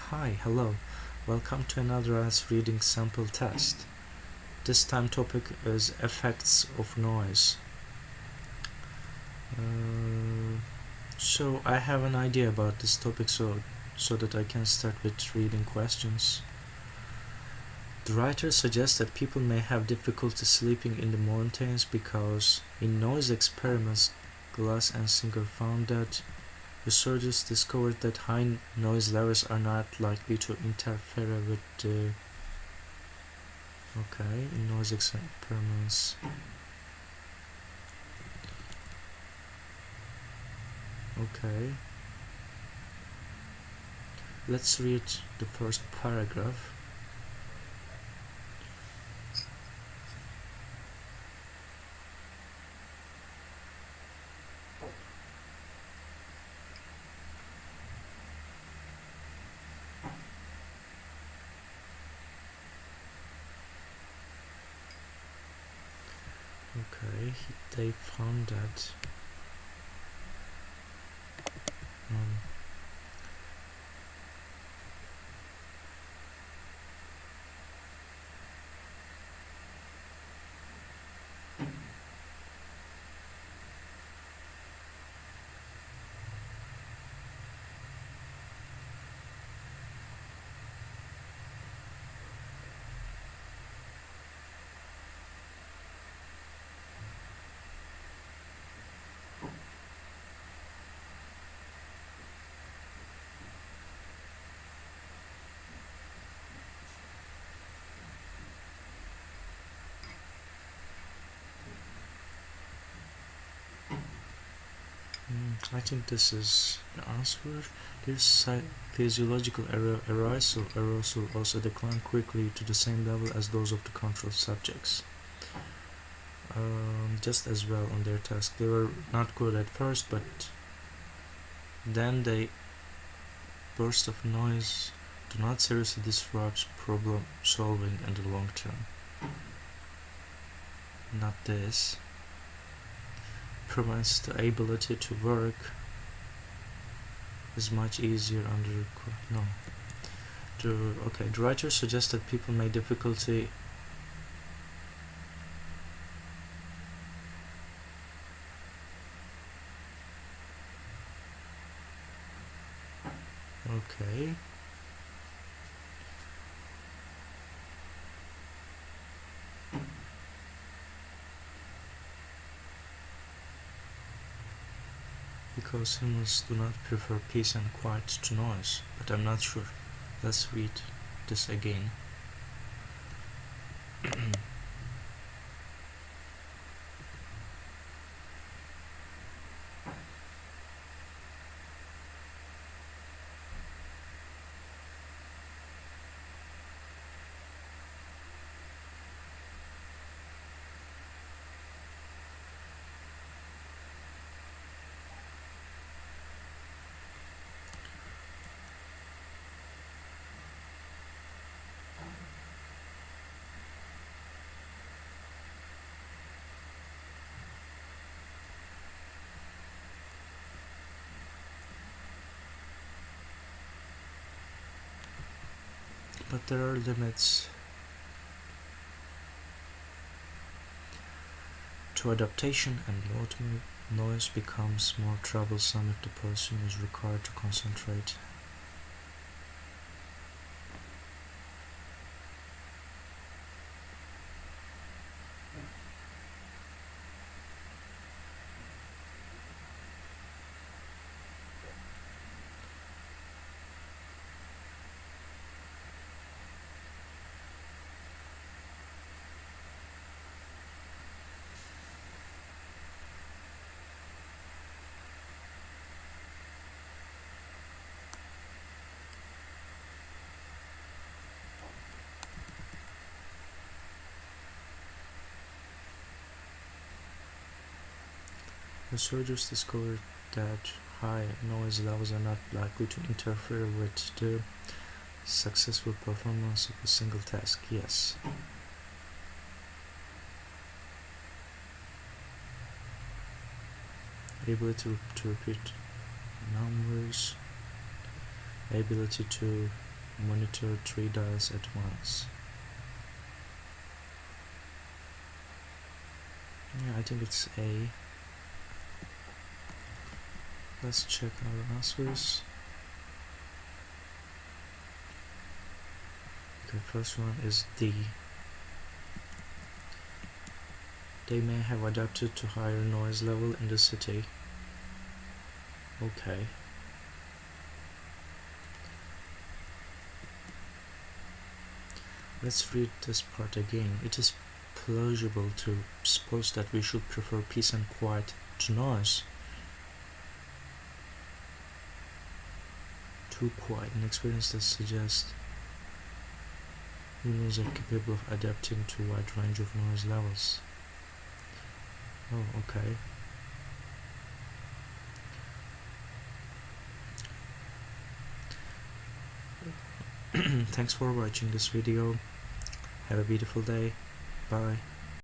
Hi, hello. Welcome to another IELTS reading sample test. This time topic is effects of noise. So I have an idea about this topic so that I can start with reading questions. The writer suggests that people may have difficulty sleeping in the mountains because in noise experiments, Glass and Singer found that researchers discovered that high noise levels are not likely to interfere with the in noise experiments. Let's read the first paragraph. They found that I think this is the answer. This physiological arousal also declined quickly to the same level as those of the control subjects. Just as well on their task. They were not good at first, but then they burst of noise do not seriously disrupt problem solving in the long term. Not this. Prevents the ability to work is much easier under the writer suggests that people may difficulty because humans do not prefer peace and quiet to noise, but I'm not sure. Let's read this again. But there are limits to adaptation, and noise becomes more troublesome if the person is required to concentrate. Researchers discovered that high noise levels are not likely to interfere with the successful performance of a single task. Yes. Ability to repeat numbers, ability to monitor 3 dials at once. Yeah, I think it's A. Let's check our answers. Okay, first one is D. They may have adapted to higher noise level in the city. Okay. Let's read this part again. It is plausible to suppose that we should prefer peace and quiet to noise. Too quiet, an experience that suggests humans are capable of adapting to a wide range of noise levels. Oh, okay. Thanks for watching this video. Have a beautiful day. Bye.